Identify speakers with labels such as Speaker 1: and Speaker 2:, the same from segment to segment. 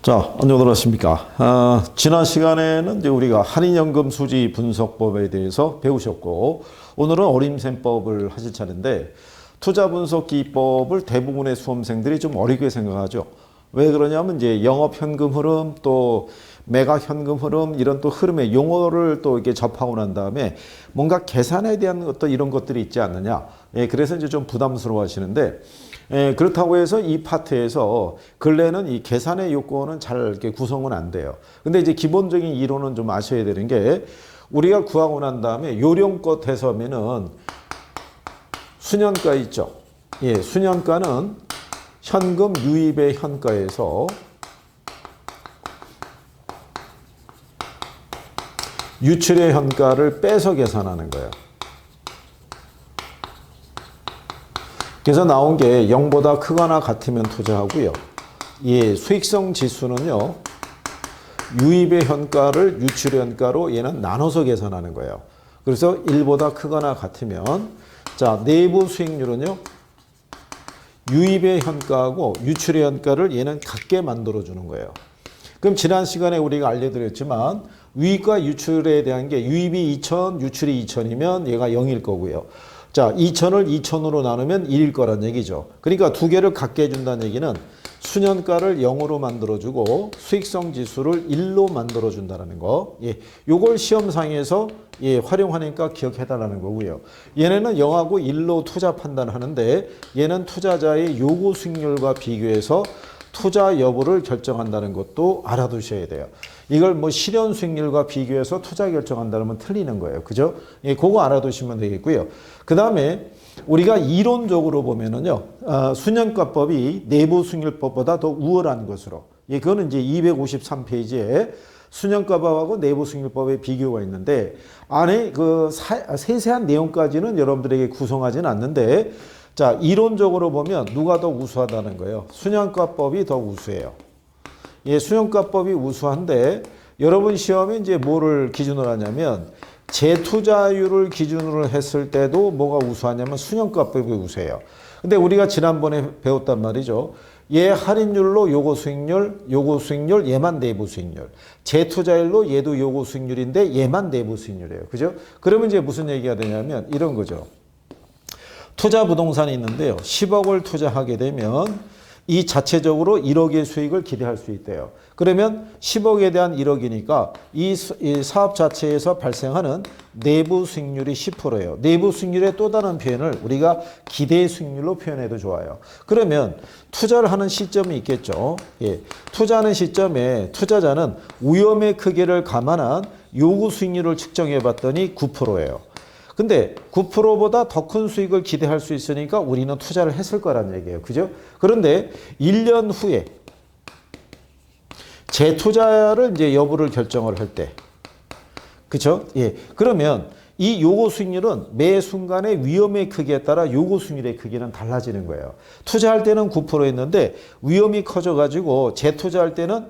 Speaker 1: 자, 안녕들 하십니까? 지난 시간에는 이제 우리가 할인연금 수지 분석법에 대해서 배우셨고, 오늘은 어림셈법을 하실 차례인데, 투자 분석 기법을 대부분의 수험생들이 좀 어렵게 생각하죠. 왜 그러냐면 이제 영업 현금 흐름 또 매각 현금 흐름 이런 또 흐름의 용어를 또 이렇게 접하고 난 다음에 뭔가 계산에 대한 어떤 이런 것들이 있지 않느냐. 예, 그래서 이제 좀 부담스러워 하시는데, 예, 그렇다고 해서 이 파트에서 근래는 이 계산의 요건은 잘 이렇게 구성은 안 돼요. 근데 이제 기본적인 이론은 좀 아셔야 되는 게 우리가 구하고 난 다음에 요령껏 해서면은 수년가 있죠. 예, 수년가는 현금 유입의 현가에서 유출의 현가를 빼서 계산하는 거예요. 그래서 나온 게 0보다 크거나 같으면 투자하고요. 예, 수익성 지수는요. 유입의 현가를 유출의 현가로 얘는 나눠서 계산하는 거예요. 그래서 1보다 크거나 같으면 자, 내부 수익률은요. 유입의 현가하고 유출의 현가를 얘는 같게 만들어 주는 거예요. 그럼 지난 시간에 우리가 알려드렸지만 유입과 유출에 대한 게 유입이 2,000, 유출이 2,000이면 얘가 0일 거고요. 자, 2,000을 2,000으로 나누면 1일 거란 얘기죠. 그러니까 두 개를 갖게 해준다는 얘기는 수년가를 0으로 만들어주고 수익성 지수를 1로 만들어준다는 거. 예, 요걸 시험상에서 예, 활용하니까 기억해달라는 거고요. 얘네는 0하고 1로 투자 판단하는데 얘는 투자자의 요구 수익률과 비교해서 투자 여부를 결정한다는 것도 알아두셔야 돼요. 이걸 뭐 실현 수익률과 비교해서 투자 결정한다면 틀리는 거예요. 그죠? 예, 그거 알아두시면 되겠고요. 그 다음에 우리가 이론적으로 보면은요, 수년가법이 내부 수익률법보다 더 우월한 것으로. 예, 그거는 이제 253페이지에 수년가법하고 내부 수익률법의 비교가 있는데 안에 그 세세한 내용까지는 여러분들에게 구성하지는 않는데 자, 이론적으로 보면 누가 더 우수하다는 거예요. 수년가법이 더 우수해요. 예, 수년가법이 우수한데 여러분 시험에 이제 뭐를 기준으로 하냐면 재투자율을 기준으로 했을 때도 뭐가 우수하냐면 수년가법이 우수해요. 근데 우리가 지난번에 배웠단 말이죠. 얘 할인율로 요거 수익률, 얘만 내부 수익률. 재투자율로 얘도 요거 수익률인데 얘만 내부 수익률이에요. 그죠? 그러면 이제 무슨 얘기가 되냐면 이런 거죠. 투자 부동산이 있는데요. 10억을 투자하게 되면 이 자체적으로 1억의 수익을 기대할 수 있대요. 그러면 10억에 대한 1억이니까 이 사업 자체에서 발생하는 내부 수익률이 10%예요. 내부 수익률의 또 다른 표현을 우리가 기대 수익률로 표현해도 좋아요. 그러면 투자를 하는 시점이 있겠죠. 예. 투자하는 시점에 투자자는 위험의 크기를 감안한 요구 수익률을 측정해 봤더니 9%예요. 근데 9%보다 더 큰 수익을 기대할 수 있으니까 우리는 투자를 했을 거란 얘기예요. 그죠? 그런데 1년 후에 재투자를 이제 여부를 결정을 할 때. 그죠? 예. 그러면 이 요구 수익률은 매 순간의 위험의 크기에 따라 요구 수익률의 크기는 달라지는 거예요. 투자할 때는 9%였는데 위험이 커져가지고 재투자할 때는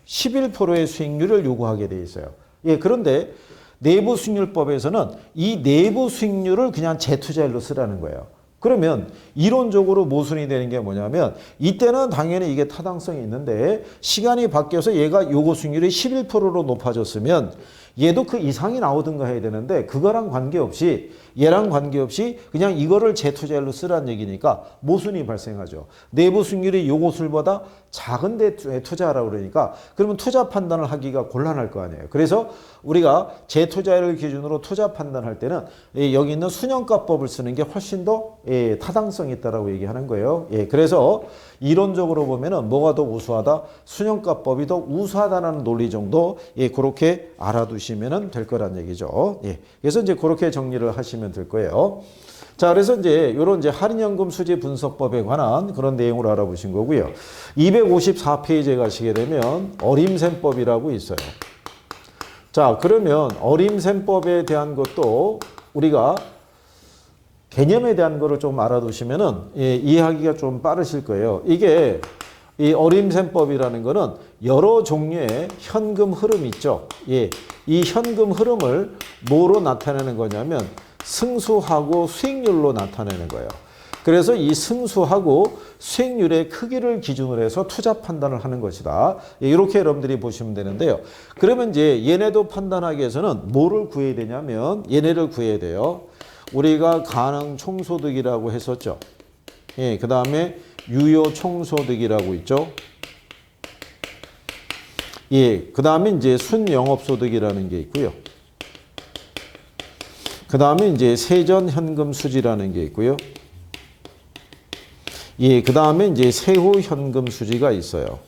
Speaker 1: 11%의 수익률을 요구하게 돼 있어요. 예. 그런데 내부 수익률법에서는 이 내부 수익률을 그냥 재투자율로 쓰라는 거예요. 그러면 이론적으로 모순이 되는 게 뭐냐면 이때는 당연히 이게 타당성이 있는데 시간이 바뀌어서 얘가 요구 수익률이 11%로 높아졌으면 얘도 그 이상이 나오든가 해야 되는데 그거랑 관계없이 얘랑 관계없이 그냥 이거를 재투자율로 쓰라는 얘기니까 모순이 발생하죠. 내부 수익률이 요구술보다 작은 데 투자하라고 그러니까 그러면 투자 판단을 하기가 곤란할 거 아니에요. 그래서 우리가 재투자율을 기준으로 투자 판단할 때는 여기 있는 수년가법을 쓰는 게 훨씬 더 타당성이 있다라고 얘기하는 거예요. 그래서 이론적으로 보면은 뭐가 더 우수하다? 수년가법이 더 우수하다는 논리 정도 그렇게 알아두시면 될 거란 얘기죠. 그래서 이제 그렇게 정리를 하시면 될 거예요. 자, 그래서 이제 이런 이제 할인연금 수지 분석법에 관한 그런 내용을 알아보신 거고요. 254페이지에 가시게 되면 어림셈법이라고 있어요. 자, 그러면 어림셈법에 대한 것도 우리가 개념에 대한 거를 좀 알아두시면은 이해하기가 좀 빠르실 거예요. 이게 이 어림셈법이라는 거는 여러 종류의 현금 흐름 있죠. 이 현금 흐름을 뭐로 나타내는 거냐면 승수하고 수익률로 나타내는 거예요. 그래서 이 승수하고 수익률의 크기를 기준으로 해서 투자 판단을 하는 것이다. 이렇게 여러분들이 보시면 되는데요. 그러면 이제 얘네도 판단하기 위해서는 뭐를 구해야 되냐면 얘네를 구해야 돼요. 우리가 가능 총소득이라고 했었죠. 예, 그 다음에 유효 총소득이라고 있죠. 예, 그 다음에 이제 순영업소득이라는 게 있고요. 그 다음에 이제 세전현금 수지라는 게 있고요. 예, 그 다음에 이제 세후현금 수지가 있어요.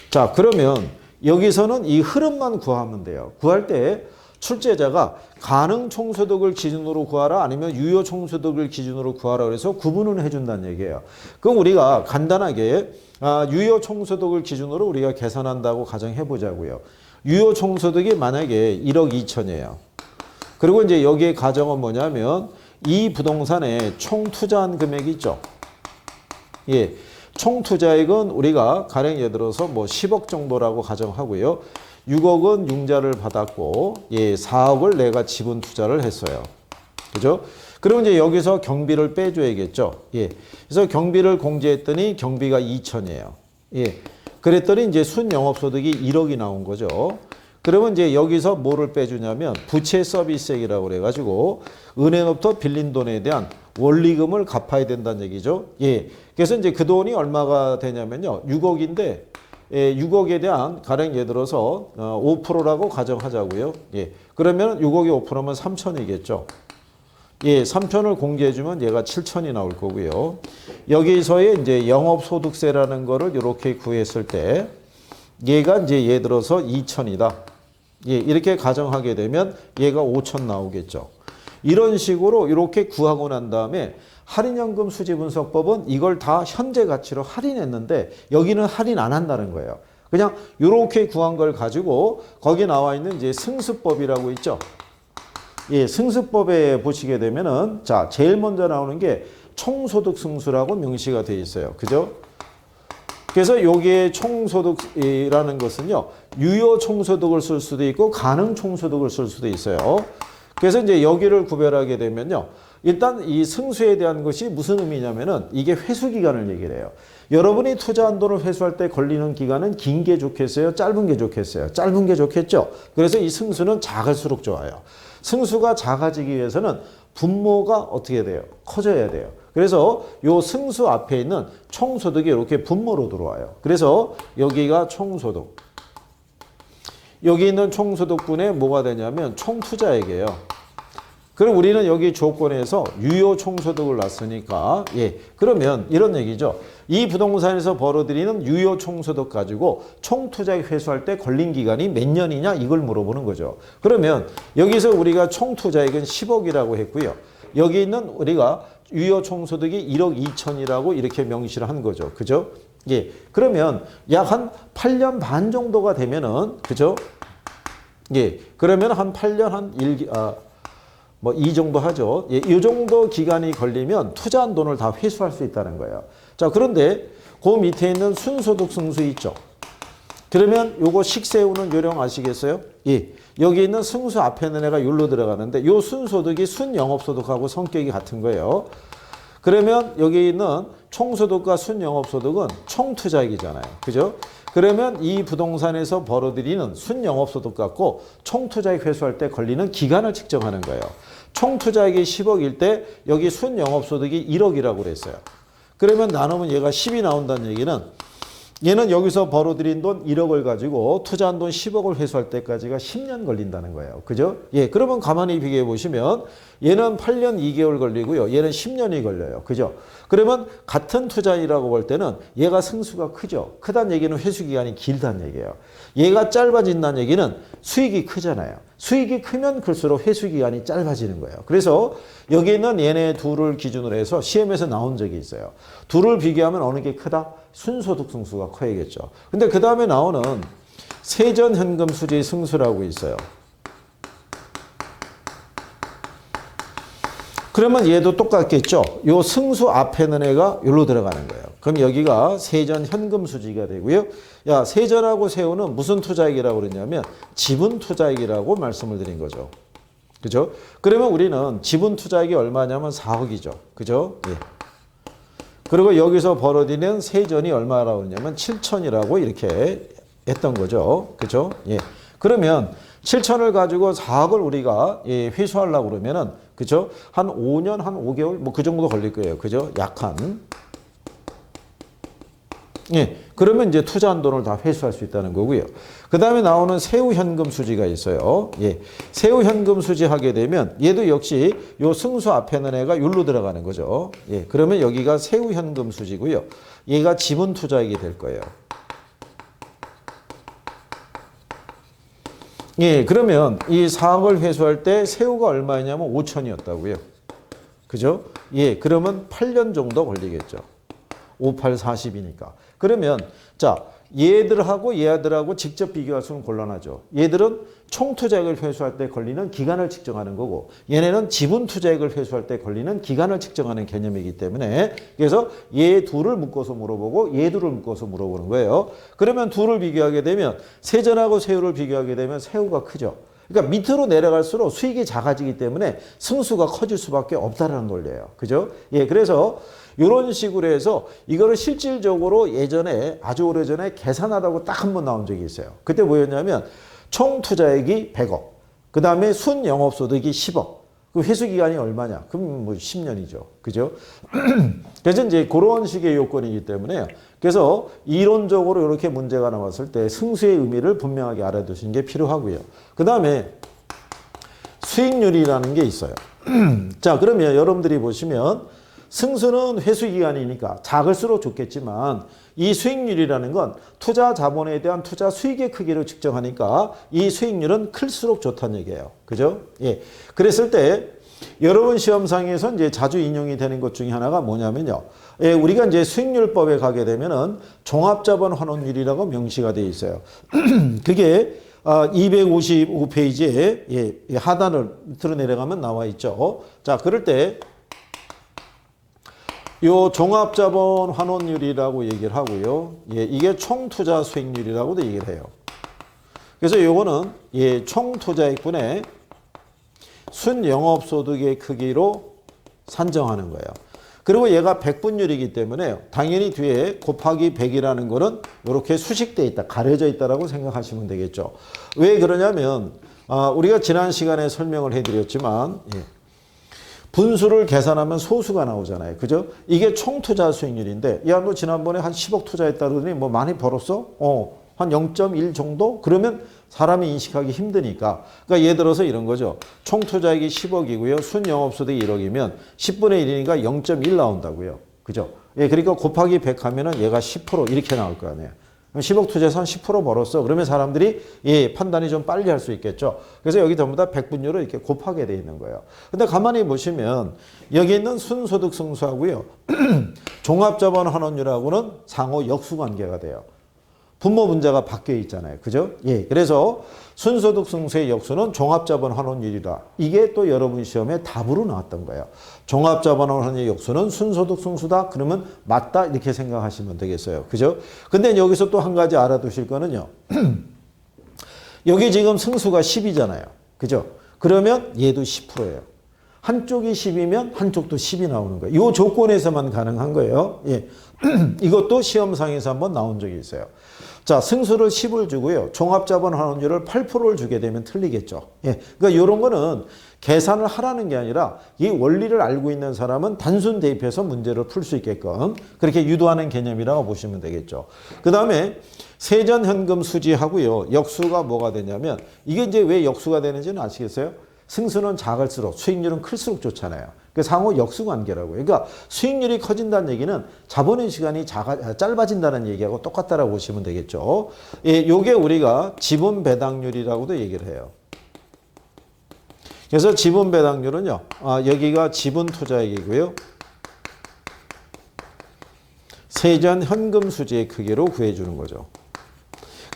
Speaker 1: 자, 그러면 여기서는 이 흐름만 구하면 돼요. 구할 때 출제자가 가능 총소득을 기준으로 구하라 아니면 유효 총소득을 기준으로 구하라 그래서 구분을 해준다는 얘기예요. 그럼 우리가 간단하게 유효 총소득을 기준으로 우리가 계산한다고 가정해 보자고요. 유효 총소득이 만약에 1억 2천이에요. 그리고 이제 여기에 가정은 뭐냐면 이 부동산에 총 투자한 금액이 있죠. 예. 총 투자액은 우리가 가령 예를 들어서 뭐 10억 정도라고 가정하고요. 6억은 융자를 받았고, 예, 4억을 내가 지분 투자를 했어요. 그죠? 그럼 이제 여기서 경비를 빼줘야겠죠. 예. 그래서 경비를 공제했더니 경비가 2천이에요. 예. 그랬더니 이제 순영업소득이 1억이 나온 거죠. 그러면 이제 여기서 뭐를 빼주냐면 부채 서비스액이라고 그래가지고 은행으로부터 빌린 돈에 대한 원리금을 갚아야 된다는 얘기죠. 예. 그래서 이제 그 돈이 얼마가 되냐면요. 6억인데, 예, 6억에 대한 가령 예를 들어서 5%라고 가정하자고요. 예. 그러면 6억에 5%면 3천이겠죠. 예, 3천을 공제해주면 얘가 7천이 나올 거고요. 여기서의 이제 영업소득세라는 거를 이렇게 구했을 때 얘가 이제 예를 들어서 2천이다. 예, 이렇게 가정하게 되면 얘가 5천 나오겠죠. 이런 식으로 이렇게 구하고 난 다음에 할인연금 수지분석법은 이걸 다 현재 가치로 할인했는데 여기는 할인 안 한다는 거예요. 그냥 이렇게 구한 걸 가지고 거기 나와 있는 이제 승수법이라고 있죠. 예, 승수법에 보시게 되면은 자, 제일 먼저 나오는 게 총소득 승수라고 명시가 되어 있어요. 그죠? 그래서 여기에 총소득이라는 것은요, 유효 총소득을 쓸 수도 있고 가능 총소득을 쓸 수도 있어요. 그래서 이제 여기를 구별하게 되면요, 일단 이 승수에 대한 것이 무슨 의미냐면은 이게 회수 기간을 얘기를 해요. 여러분이 투자한 돈을 회수할 때 걸리는 기간은 긴 게 좋겠어요? 짧은 게 좋겠어요? 짧은 게 좋겠죠? 그래서 이 승수는 작을수록 좋아요. 승수가 작아지기 위해서는 분모가 어떻게 돼요? 커져야 돼요. 그래서 요 승수 앞에 있는 총소득이 이렇게 분모로 들어와요. 그래서 여기가 총소득. 여기 있는 총소득분에 뭐가 되냐면 총투자액이에요. 그럼 우리는 여기 조건에서 유효 총소득을 놨으니까, 예, 그러면 이런 얘기죠. 이 부동산에서 벌어들이는 유효 총소득 가지고 총투자액 회수할 때 걸린 기간이 몇 년이냐 이걸 물어보는 거죠. 그러면 여기서 우리가 총투자액은 10억이라고 했고요. 여기 있는 우리가 유효 총소득이 1억 2천이라고 이렇게 명시를 한 거죠. 그죠? 예. 그러면 약 한 8년 반 정도가 되면은, 그죠? 예. 그러면 한 8년 뭐 이 정도 하죠. 예, 이 정도 기간이 걸리면 투자한 돈을 다 회수할 수 있다는 거예요. 자, 그런데 그 밑에 있는 순소득 승수 있죠. 그러면 요거 식세우는 요령 아시겠어요? 예. 여기 있는 승수 앞에 있는 애가 여기로 들어가는데 요 순소득이 순영업소득하고 성격이 같은 거예요. 그러면 여기 있는 총소득과 순영업소득은 총투자액이잖아요. 그죠? 그러면 이 부동산에서 벌어들이는 순영업소득 갖고 총투자액 회수할 때 걸리는 기간을 측정하는 거예요. 총투자액이 10억일 때 여기 순영업소득이 1억이라고 그랬어요. 그러면 나누면 얘가 10이 나온다는 얘기는 얘는 여기서 벌어들인 돈 1억을 가지고 투자한 돈 10억을 회수할 때까지가 10년 걸린다는 거예요. 그죠? 예, 그러면 가만히 비교해 보시면 얘는 8년 2개월 걸리고요. 얘는 10년이 걸려요. 그죠? 그러면 같은 투자이라고 볼 때는 얘가 승수가 크죠. 크다는 얘기는 회수 기간이 길다는 얘기예요. 얘가 짧아진다는 얘기는 수익이 크잖아요. 수익이 크면 클수록 회수 기간이 짧아지는 거예요. 그래서 여기 있는 얘네 둘을 기준으로 해서 시험에서 나온 적이 있어요. 둘을 비교하면 어느 게 크다? 순소득 승수가 커야겠죠. 근데 그 다음에 나오는 세전현금 수지 승수라고 있어요. 그러면 얘도 똑같겠죠. 요 승수 앞에 있는 애가 여기로 들어가는 거예요. 그럼 여기가 세전현금 수지가 되고요. 야, 세전하고 세후는 무슨 투자액이라고 그러냐면 지분 투자액이라고 말씀을 드린 거죠. 그죠? 그러면 우리는 지분 투자액이 얼마냐면 4억이죠. 그죠? 예. 그리고 여기서 벌어들이는 세전이 얼마라고 하냐면 7천이라고 이렇게 했던 거죠. 그죠? 예. 그러면 7천을 가지고 4억을 우리가 회수하려고 그러면은, 그죠? 한 5년, 한 5개월, 뭐 그 정도 걸릴 거예요. 그죠? 약한. 예. 그러면 이제 투자한 돈을 다 회수할 수 있다는 거고요. 그 다음에 나오는 세후 현금 수지가 있어요. 예. 세후 현금 수지 하게 되면 얘도 역시 요 승수 앞에는 애가 율로 들어가는 거죠. 예. 그러면 여기가 세후 현금 수지고요. 얘가 지분 투자액이 될 거예요. 예, 그러면 이 4억을 회수할 때 세후가 얼마였냐면 5천이었다고요. 그죠? 예, 그러면 8년 정도 걸리겠죠. 5, 8, 40이니까. 그러면 자, 얘들하고 얘들하고 직접 비교할 수는 곤란하죠. 얘들은 총 투자액을 회수할 때 걸리는 기간을 측정하는 거고, 얘네는 지분 투자액을 회수할 때 걸리는 기간을 측정하는 개념이기 때문에, 그래서 얘 둘을 묶어서 물어보고 얘 둘을 묶어서 물어보는 거예요. 그러면 둘을 비교하게 되면 세전하고 세후를 비교하게 되면 세후가 크죠. 그러니까 밑으로 내려갈수록 수익이 작아지기 때문에 승수가 커질 수밖에 없다는 논리예요. 그죠? 예, 그래서 이런 식으로 해서 이거를 실질적으로 예전에 아주 오래전에 계산하다고 딱 한 번 나온 적이 있어요. 그때 뭐였냐면 총 투자액이 100억, 그 다음에 순 영업소득이 10억, 그 회수기간이 얼마냐? 그럼 뭐 10년이죠. 그죠? 그래서 이제 그런 식의 요건이기 때문에, 그래서 이론적으로 이렇게 문제가 나왔을 때 승수의 의미를 분명하게 알아두시는 게 필요하고요. 그 다음에 수익률이라는 게 있어요. 자, 그러면 여러분들이 보시면 승수는 회수기간이니까 작을수록 좋겠지만 이 수익률이라는 건 투자 자본에 대한 투자 수익의 크기를 측정하니까 이 수익률은 클수록 좋다는 얘기예요. 그죠? 예. 그랬을 때 여러분 시험상에서 이제 자주 인용이 되는 것 중에 하나가 뭐냐면요. 예, 우리가 이제 수익률법에 가게 되면은 종합자본 환원율이라고 명시가 되어 있어요. 그게 255페이지에 예, 하단을 밑으로 내려가면 나와 있죠. 자, 그럴 때 요 종합자본 환원율이라고 얘기를 하고요. 예, 이게 총투자 수익률이라고도 얘기를 해요. 그래서 요거는 예, 총투자액분의 순영업소득의 크기로 산정하는 거예요. 그리고 얘가 백분율이기 때문에 당연히 뒤에 곱하기 100이라는 거는 이렇게 수식되어 있다, 가려져 있다라고 생각하시면 되겠죠. 왜 그러냐면 우리가 지난 시간에 설명을 해드렸지만 예, 분수를 계산하면 소수가 나오잖아요. 그죠? 이게 총 투자 수익률인데, 야, 너 지난번에 한 10억 투자했다 그러더니 뭐 많이 벌었어? 한 0.1 정도? 그러면 사람이 인식하기 힘드니까. 그러니까 예를 들어서 이런 거죠. 총 투자액이 10억이고요. 순 영업소득이 1억이면 10분의 1이니까 0.1 나온다고요. 그죠? 예, 그러니까 곱하기 100 하면은 얘가 10% 이렇게 나올 거 아니에요. 10억 투자해서 한 10% 벌었어. 그러면 사람들이 예, 판단이 좀 빨리 할 수 있겠죠. 그래서 여기 전부 다 백분율을 이렇게 곱하게 돼 있는 거예요. 근데 가만히 보시면 여기 있는 순소득 승수하고요. 종합자본 환원율하고는 상호 역수관계가 돼요. 분모 분자가 바뀌어 있잖아요. 그죠? 예. 그래서 순소득 승수의 역수는 종합자본 환원율이다. 이게 또 여러분 시험에 답으로 나왔던 거예요. 종합자본 환원율 역수는 순소득 승수다. 그러면 맞다. 이렇게 생각하시면 되겠어요. 그죠? 근데 여기서 또 한 가지 알아두실 거는요. 여기 지금 승수가 10이잖아요. 그죠? 그러면 얘도 10%예요. 한쪽이 10이면 한쪽도 10이 나오는 거예요. 이 조건에서만 가능한 거예요. 예. 이것도 시험상에서 한번 나온 적이 있어요. 자, 승수를 10을 주고요. 종합자본 환원율을 8%를 주게 되면 틀리겠죠. 예. 그러니까 이런 거는 계산을 하라는 게 아니라 이 원리를 알고 있는 사람은 단순 대입해서 문제를 풀 수 있게끔 그렇게 유도하는 개념이라고 보시면 되겠죠. 그 다음에 세전현금 수지하고요. 역수가 뭐가 되냐면 이게 이제 왜 역수가 되는지는 아시겠어요? 승수는 작을수록 수익률은 클수록 좋잖아요. 그 상호 역수관계라고요. 그러니까 수익률이 커진다는 얘기는 자본의 시간이 짧아진다는 얘기하고 똑같다라고 보시면 되겠죠. 예, 요게 우리가 지분 배당률이라고도 얘기를 해요. 그래서 지분 배당률은요. 여기가 지분 투자액이고요. 세전 현금 수지의 크기로 구해주는 거죠.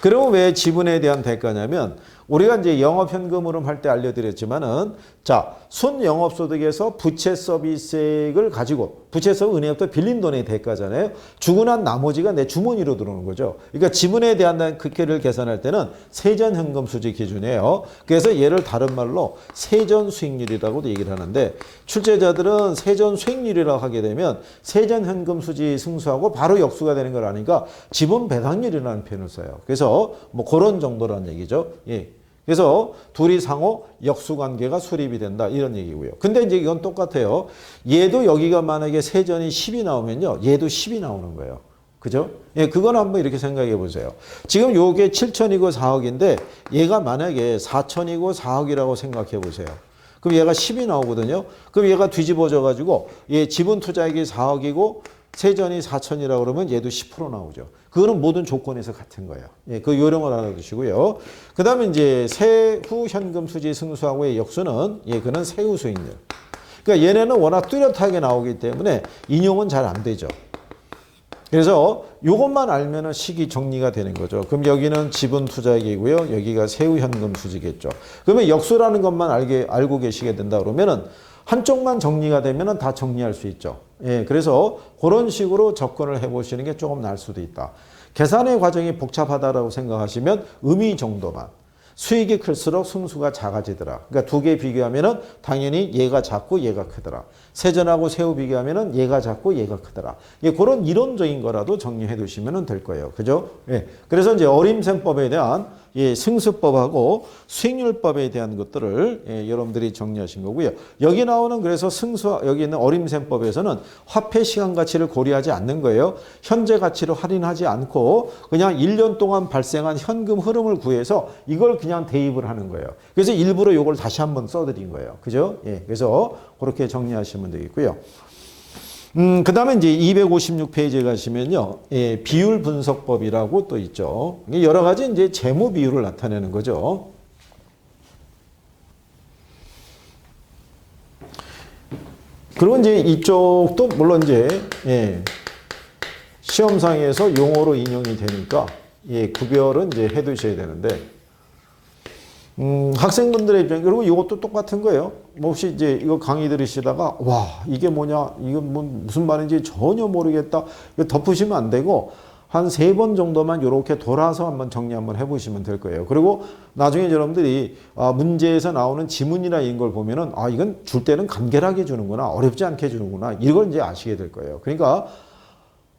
Speaker 1: 그럼 왜 지분에 대한 대가냐면 우리가 이제 영업현금 흐름 할 때 알려드렸지만은 자, 순영업소득에서 부채 서비스액을 가지고 부채서 은행부터 빌린 돈의 대가잖아요. 주고 난 나머지가 내 주머니로 들어오는 거죠. 그러니까 지분에 대한 크기를 계산할 때는 세전현금 수지 기준이에요. 그래서 얘를 다른 말로 세전수익률이라고도 얘기를 하는데 출제자들은 세전수익률이라고 하게 되면 세전현금 수지 승수하고 바로 역수가 되는 걸 아니까 지분 배당률이라는 표현을 써요. 그래서 뭐 그런 정도라는 얘기죠. 예. 그래서 둘이 상호 역수관계가 수립이 된다 이런 얘기고요. 근데 이제 이건 똑같아요. 얘도 여기가 만약에 세전이 10이 나오면요. 얘도 10이 나오는 거예요. 그죠? 예, 그건 한번 이렇게 생각해 보세요. 지금 요게 7천이고 4억인데 얘가 만약에 4천이고 4억이라고 생각해 보세요. 그럼 얘가 10이 나오거든요. 그럼 얘가 뒤집어져 가지고 얘 지분 투자액이 4억이고 세전이 4천이라고 그러면 얘도 10% 나오죠. 그거는 모든 조건에서 같은 거예요. 예, 그 요령을 알아두시고요. 그 다음에 이제 세후 현금 수지 승수하고의 역수는 예, 그는 세후 수익률. 그러니까 얘네는 워낙 뚜렷하게 나오기 때문에 인용은 잘 안 되죠. 그래서 이것만 알면은 식이 정리가 되는 거죠. 그럼 여기는 지분 투자액이고요. 여기가 세후 현금 수지겠죠. 그러면 역수라는 것만 알고 계시게 된다 그러면은 한쪽만 정리가 되면은 다 정리할 수 있죠. 예, 그래서 그런 식으로 접근을 해보시는 게 조금 나을 수도 있다. 계산의 과정이 복잡하다라고 생각하시면 의미 정도만. 수익이 클수록 승수가 작아지더라. 그러니까 두 개 비교하면은 당연히 얘가 작고 얘가 크더라. 세전하고 세후 비교하면은 얘가 작고 얘가 크더라. 예, 그런 이론적인 거라도 정리해 두시면 될 거예요. 그죠? 예. 그래서 이제 어림셈법에 대한 예, 승수법하고 수익률법에 대한 것들을 예, 여러분들이 정리하신 거고요. 여기 나오는 그래서 여기 있는 어림셈법에서는 화폐 시간 가치를 고려하지 않는 거예요. 현재 가치를 할인하지 않고 그냥 1년 동안 발생한 현금 흐름을 구해서 이걸 그냥 대입을 하는 거예요. 그래서 일부러 이걸 다시 한번 써드린 거예요. 그죠? 예, 그래서 그렇게 정리하시면 되겠고요. 그 다음에 이제 256페이지에 가시면요. 예, 비율 분석법이라고 또 있죠. 여러 가지 이제 재무 비율을 나타내는 거죠. 그리고 이제 이쪽도 물론 이제, 예, 시험상에서 용어로 인용이 되니까, 예, 구별은 이제 해 두셔야 되는데, 학생분들의 입장, 그리고 이것도 똑같은 거예요. 뭐 혹시 이제 이거 강의 들으시다가, 와, 이게 뭐냐, 이건 뭐 무슨 말인지 전혀 모르겠다. 이거 덮으시면 안 되고, 한 3번 정도만 이렇게 돌아서 한번 정리 한번 해보시면 될 거예요. 그리고 나중에 여러분들이 문제에서 나오는 지문이나 이런 걸 보면은, 아, 이건 줄 때는 간결하게 주는구나, 어렵지 않게 주는구나, 이걸 이제 아시게 될 거예요. 그러니까,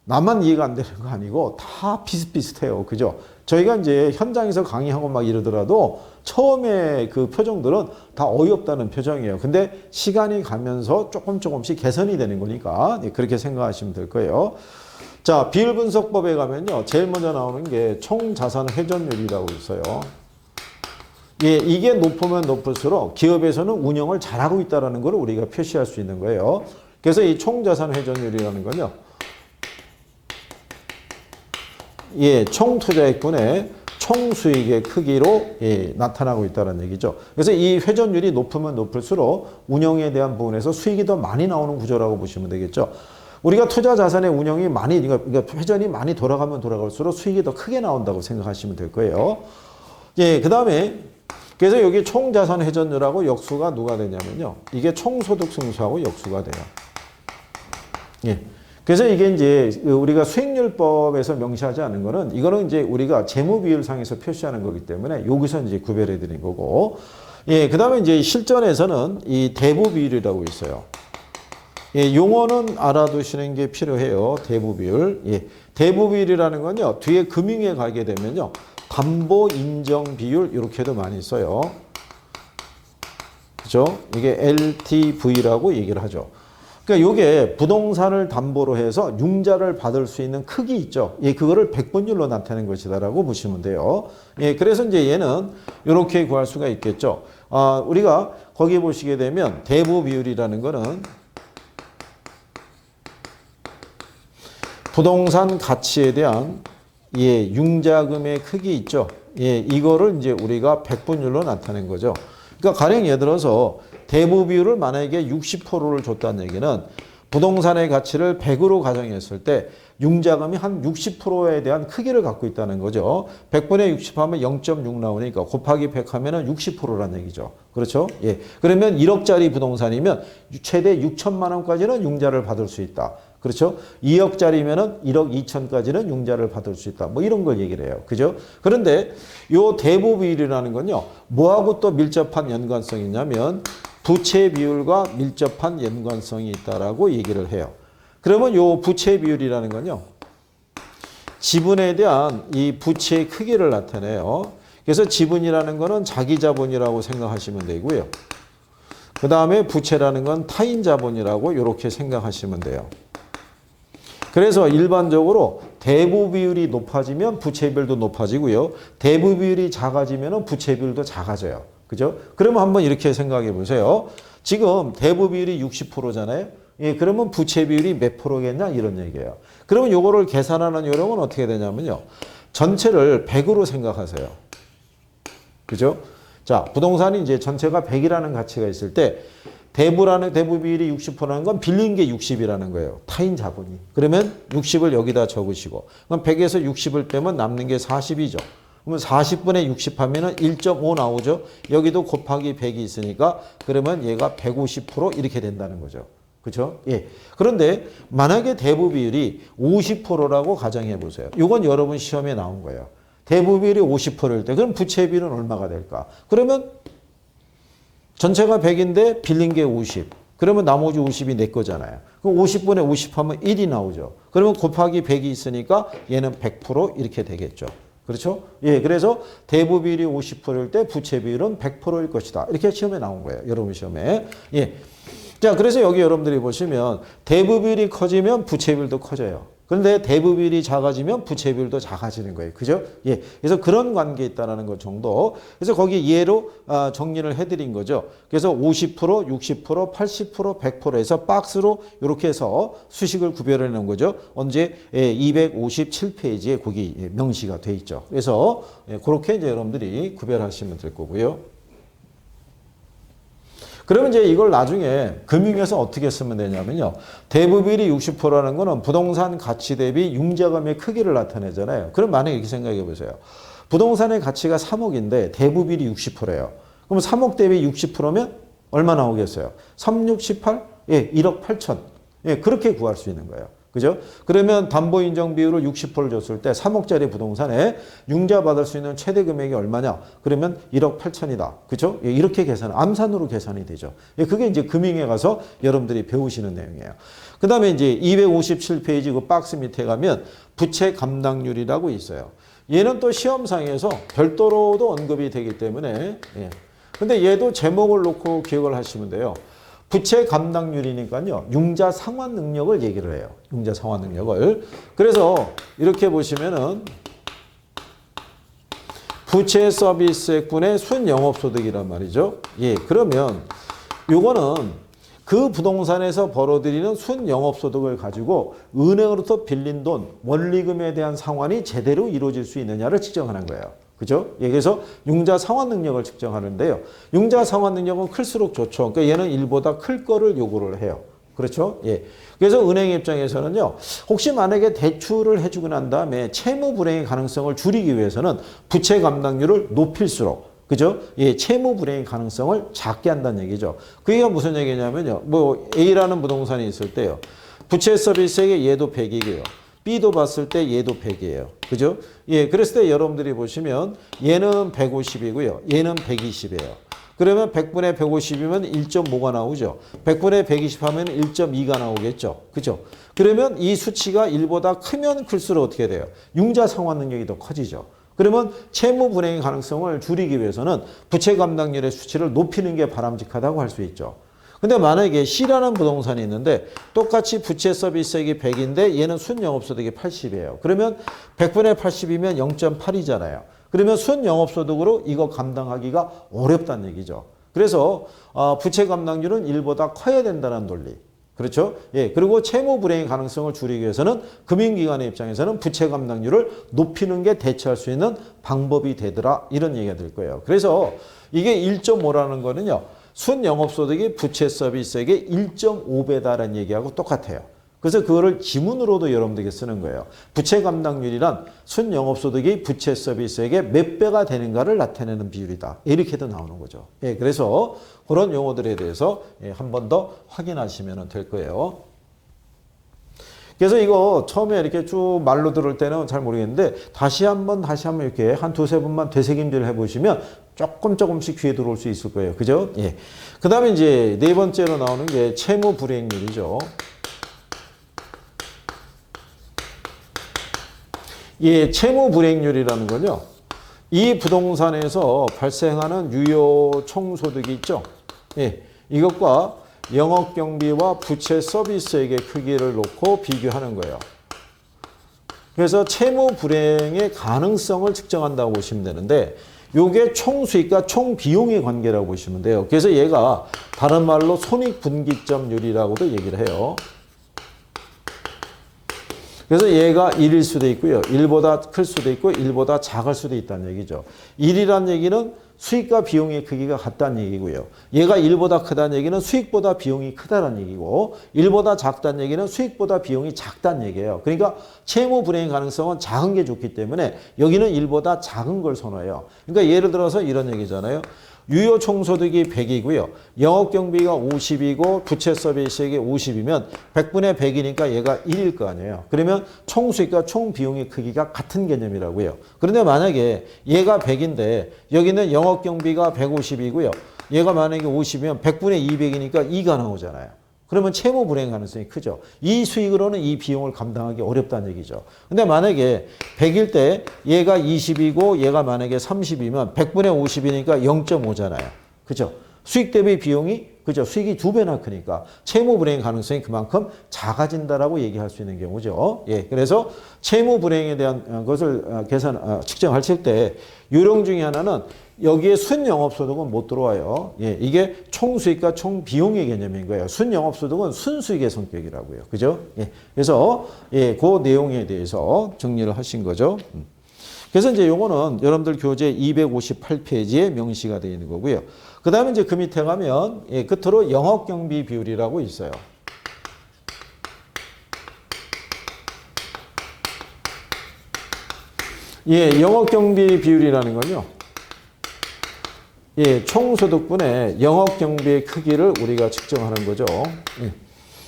Speaker 1: 나만 이해가 안 되는 거 아니고 다 비슷비슷해요. 그죠? 저희가 이제 현장에서 강의하고 막 이러더라도 처음에 그 표정들은 다 어이없다는 표정이에요. 근데 시간이 가면서 조금씩 개선이 되는 거니까 그렇게 생각하시면 될 거예요. 자, 비율 분석법에 가면요. 제일 먼저 나오는 게 총자산 회전율이라고 있어요. 예, 이게 높으면 높을수록 기업에서는 운영을 잘하고 있다는 걸 우리가 표시할 수 있는 거예요. 그래서 이 총자산 회전율이라는 건요. 예, 총 투자액분의 총 수익의 크기로 예, 나타나고 있다는 얘기죠. 그래서 이 회전율이 높으면 높을수록 운영에 대한 부분에서 수익이 더 많이 나오는 구조라고 보시면 되겠죠. 우리가 투자 자산의 운영이 그러니까 회전이 많이 돌아가면 돌아갈수록 수익이 더 크게 나온다고 생각하시면 될 거예요. 예, 그 다음에 그래서 여기 총 자산 회전율하고 역수가 누가 되냐면요. 이게 총 소득 승수하고 역수가 돼요. 예. 그래서 이게 이제 우리가 수익률법에서 명시하지 않은 거는 이거는 이제 우리가 재무 비율상에서 표시하는 거기 때문에 여기서 이제 구별해 드린 거고. 예, 그다음에 이제 실전에서는 이 대부 비율이라고 있어요. 예, 용어는 알아두시는 게 필요해요. 대부 비율. 예. 대부 비율이라는 건요. 뒤에 금융에 가게 되면요. 담보 인정 비율 이렇게도 많이 써요. 그죠? 이게 LTV라고 얘기를 하죠. 그러니까 이게 부동산을 담보로 해서 융자를 받을 수 있는 크기 있죠. 예, 그거를 백분율로 나타낸 것이다라고 보시면 돼요. 예, 그래서 이제 얘는 이렇게 구할 수가 있겠죠. 우리가 거기 보시게 되면 대부 비율이라는 거는 부동산 가치에 대한 예, 융자금의 크기 있죠. 예, 이거를 이제 우리가 백분율로 나타낸 거죠. 그러니까 가령 예를 들어서 대부 비율을 만약에 60%를 줬다는 얘기는 부동산의 가치를 100으로 가정했을 때 융자금이 한 60%에 대한 크기를 갖고 있다는 거죠. 100분의 60 하면 0.6 나오니까 곱하기 100 하면은 60%라는 얘기죠. 그렇죠? 예. 그러면 1억짜리 부동산이면 최대 6천만 원까지는 융자를 받을 수 있다. 그렇죠? 2억짜리면은 1억 2천까지는 융자를 받을 수 있다. 뭐 이런 걸 얘기를 해요. 그죠? 그런데 요 대부 비율이라는 건요. 뭐하고 또 밀접한 연관성이 있냐면 부채 비율과 밀접한 연관성이 있다라고 얘기를 해요. 그러면 요 부채 비율이라는 건요. 지분에 대한 이 부채의 크기를 나타내요. 그래서 지분이라는 거는 자기 자본이라고 생각하시면 되고요. 그 다음에 부채라는 건 타인 자본이라고 이렇게 생각하시면 돼요. 그래서 일반적으로 대부 비율이 높아지면 부채 비율도 높아지고요. 대부 비율이 작아지면 부채 비율도 작아져요. 그죠? 그러면 한번 이렇게 생각해 보세요. 지금 대부 비율이 60%잖아요. 예, 그러면 부채 비율이 몇 프로겠냐 이런 얘기예요. 그러면 요거를 계산하는 요령은 어떻게 되냐면요. 전체를 100으로 생각하세요. 그죠? 자, 부동산이 이제 전체가 100이라는 가치가 있을 때 대부 비율이 60%라는 건 빌린 게 60이라는 거예요. 타인 자본이. 그러면 60을 여기다 적으시고 그럼 100에서 60을 빼면 남는 게 40이죠. 그러면 40분의 60 하면은 1.5 나오죠. 여기도 곱하기 100이 있으니까 그러면 얘가 150% 이렇게 된다는 거죠. 그렇죠? 예. 그런데 만약에 대부 비율이 50%라고 가정해 보세요. 이건 여러분 시험에 나온 거예요. 대부 비율이 50%일 때 그럼 부채 비율은 얼마가 될까? 그러면 전체가 100인데 빌린 게 50. 그러면 나머지 50이 내 거잖아요. 그럼 50분의 50 하면 1이 나오죠. 그러면 곱하기 100이 있으니까 얘는 100% 이렇게 되겠죠. 그렇죠? 예, 그래서 대부 비율이 50%일 때 부채 비율은 100%일 것이다. 이렇게 시험에 나온 거예요. 여러분 시험에. 예. 자, 그래서 여기 여러분들이 보시면 대부 비율이 커지면 부채 비율도 커져요. 그런데 대부 비율이 작아지면 부채 비율도 작아지는 거예요. 그죠? 예. 그래서 그런 관계에 있다는 것 정도. 그래서 거기 예로 정리를 해드린 거죠. 그래서 50%, 60%, 80%, 100%에서 박스로 이렇게 해서 수식을 구별해 놓은 거죠. 언제? 257페이지에 거기 명시가 돼 있죠. 그래서 그렇게 이제 여러분들이 구별하시면 될 거고요. 그러면 이제 이걸 나중에 금융에서 어떻게 쓰면 되냐면요. 대부 비율이 60%라는 거는 부동산 가치 대비 융자금의 크기를 나타내잖아요. 그럼 만약에 이렇게 생각해 보세요. 부동산의 가치가 3억인데 대부 비율이 60%예요. 그럼 3억 대비 60%면 얼마 나오겠어요? 3, 6, 18? 예, 1억 8천. 예, 그렇게 구할 수 있는 거예요. 그죠? 그러면 담보 인정 비율을 60%를 줬을 때 3억짜리 부동산에 융자 받을 수 있는 최대 금액이 얼마냐? 그러면 1억 8천이다. 그죠? 예, 이렇게 암산으로 계산이 되죠. 예, 그게 이제 금융에 가서 여러분들이 배우시는 내용이에요. 그 다음에 이제 257페이지 그 박스 밑에 가면 부채 감당률이라고 있어요. 얘는 또 시험상에서 별도로도 언급이 되기 때문에 예. 근데 얘도 제목을 놓고 기억을 하시면 돼요. 부채 감당률이니까요. 융자 상환 능력을 얘기를 해요. 융자 상환 능력을. 그래서 이렇게 보시면은 부채 서비스액분의 순영업소득이란 말이죠. 예, 그러면 요거는 그 부동산에서 벌어들이는 순영업소득을 가지고 은행으로부터 빌린 돈, 원리금에 대한 상환이 제대로 이루어질 수 있느냐를 측정하는 거예요. 그죠? 예, 그래서 융자 상환 능력을 측정하는데요. 융자 상환 능력은 클수록 좋죠. 그러니까 얘는 1보다 클 거를 요구를 해요. 그렇죠? 예. 그래서 은행 입장에서는요. 혹시 만약에 대출을 해주고 난 다음에 채무 불행의 가능성을 줄이기 위해서는 부채 감당률을 높일수록 그죠? 예, 채무 불행의 가능성을 작게 한다는 얘기죠. 그게 무슨 얘기냐면요. 뭐 A라는 부동산이 있을 때요. 부채 서비스액의 얘도 100이고요. B도 봤을 때 얘도 100이에요. 그죠? 예, 그랬을 때 여러분들이 보시면 얘는 150이고요. 얘는 120이에요. 그러면 100분의 150이면 1.5가 나오죠. 100분의 120 하면 1.2가 나오겠죠. 그죠? 그러면 이 수치가 1보다 크면 클수록 어떻게 돼요? 융자 상환 능력이 더 커지죠. 그러면 채무 불행의 가능성을 줄이기 위해서는 부채 감당률의 수치를 높이는 게 바람직하다고 할 수 있죠. 근데 만약에 C라는 부동산이 있는데 똑같이 부채 서비스액이 100인데 얘는 순영업소득이 80이에요. 그러면 100분의 80이면 0.8이잖아요. 그러면 순영업소득으로 이거 감당하기가 어렵다는 얘기죠. 그래서 부채 감당률은 1보다 커야 된다는 논리. 그렇죠? 예. 그리고 채무 불행의 가능성을 줄이기 위해서는 금융기관의 입장에서는 부채 감당률을 높이는 게 대처할 수 있는 방법이 되더라. 이런 얘기가 될 거예요. 그래서 이게 1.5라는 거는요. 순영업소득이 부채 서비스액의 1.5배다라는 얘기하고 똑같아요. 그래서 그거를 지문으로도 여러분들에게 쓰는 거예요. 부채 감당률이란 순영업소득이 부채 서비스액의 몇 배가 되는가를 나타내는 비율이다. 이렇게도 나오는 거죠. 예, 그래서 그런 용어들에 대해서 한 번 더 확인하시면 될 거예요. 그래서 이거 처음에 이렇게 쭉 말로 들을 때는 잘 모르겠는데 다시 한번 이렇게 한 두세 번만 되새김질 해보시면 조금씩 귀에 들어올 수 있을 거예요. 그죠? 예. 그 다음에 이제 네 번째로 나오는 게 채무 불이행률이죠. 이 채무 불이행률이라는 건요. 이 부동산에서 발생하는 유효 총소득이 있죠. 예. 이것과 영업경비와 부채 서비스액의 크기를 놓고 비교하는 거예요. 그래서 채무 불이행의 가능성을 측정한다고 보시면 되는데 이게 총수익과 총비용의 관계라고 보시면 돼요. 그래서 얘가 다른 말로 손익분기점률이라고도 얘기를 해요. 그래서 얘가 1일 수도 있고요. 1보다 클 수도 있고 1보다 작을 수도 있다는 얘기죠. 1이란 얘기는 수익과 비용의 크기가 같다는 얘기고요. 얘가 1보다 크다는 얘기는 수익보다 비용이 크다는 얘기고 1보다 작다는 얘기는 수익보다 비용이 작다는 얘기예요. 그러니까 채무 불이행 가능성은 작은 게 좋기 때문에 여기는 1보다 작은 걸 선호해요. 그러니까 예를 들어서 이런 얘기잖아요. 유효 총소득이 100이고요. 영업경비가 50이고 부채 서비스액이 50이면 100분의 100이니까 얘가 1일 거 아니에요. 그러면 총수익과 총비용의 크기가 같은 개념이라고요. 그런데 만약에 얘가 100인데 여기는 영업경비가 150이고요. 얘가 만약에 50이면 100분의 200이니까 2가 나오잖아요. 그러면 채무 불이행 가능성이 크죠. 이 수익으로는 이 비용을 감당하기 어렵다는 얘기죠. 근데 만약에 100일 때 얘가 20이고 얘가 만약에 30이면 100분의 50이니까 0.5잖아요. 그죠? 수익 대비 비용이 그죠? 수익이 2배나 크니까 채무 불이행 가능성이 그만큼 작아진다라고 얘기할 수 있는 경우죠. 예. 그래서 채무 불이행에 대한 것을 측정하실 때 요령 중에 하나는 여기에 순영업소득은 못 들어와요. 예, 이게 총수익과 총비용의 개념인 거예요. 순영업소득은 순수익의 성격이라고요. 그죠? 예, 그래서 예, 그 내용에 대해서 정리를 하신 거죠. 그래서 이제 요거는 여러분들 교재 258페이지에 명시가 되어 있는 거고요. 그 다음에 이제 그 밑에 가면 예, 끝으로 영업경비 비율이라고 있어요. 예, 영업경비 비율이라는 건요. 예, 총소득분의 영업경비의 크기를 우리가 측정하는 거죠. 예.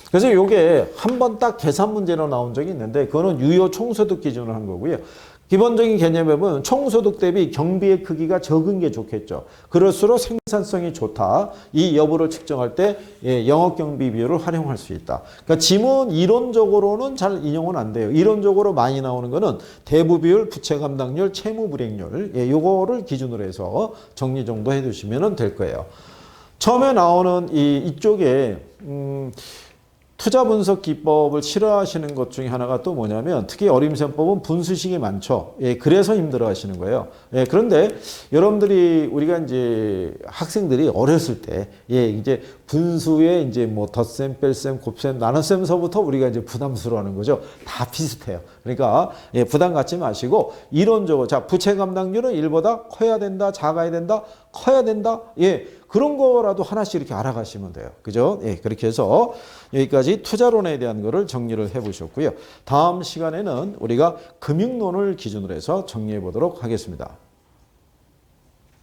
Speaker 1: 그래서 이게 한 번 딱 계산 문제로 나온 적이 있는데 그거는 유효 총소득 기준으로 한 거고요. 기본적인 개념에 보면 총소득 대비 경비의 크기가 적은 게 좋겠죠. 그럴수록 생산성이 좋다. 이 여부를 측정할 때 영업경비 비율을 활용할 수 있다. 그러니까 지문 이론적으로는 잘 인용은 안 돼요. 이론적으로 많이 나오는 거는 대부비율, 부채감당률, 채무불이행률 요거를 기준으로 해서 정리 정도 해두시면 될 거예요. 처음에 나오는 이쪽에 투자 분석 기법을 싫어하시는 것 중에 하나가 또 뭐냐면 특히 어림셈법은 분수식이 많죠. 예, 그래서 힘들어 하시는 거예요. 예, 그런데 여러분들이 우리가 이제 학생들이 어렸을 때 예, 이제 분수에 이제 뭐 덧셈, 뺄셈, 곱셈, 나눗셈서부터 우리가 이제 부담스러워하는 거죠. 다 비슷해요. 그러니까 예, 부담 갖지 마시고 이론적으로 자, 부채 감당률은 1보다 커야 된다, 작아야 된다, 커야 된다. 예. 그런 거라도 하나씩 이렇게 알아가시면 돼요. 그죠? 예, 그렇게 해서 여기까지 투자론에 대한 거를 정리를 해 보셨고요. 다음 시간에는 우리가 금융론을 기준으로 해서 정리해 보도록 하겠습니다.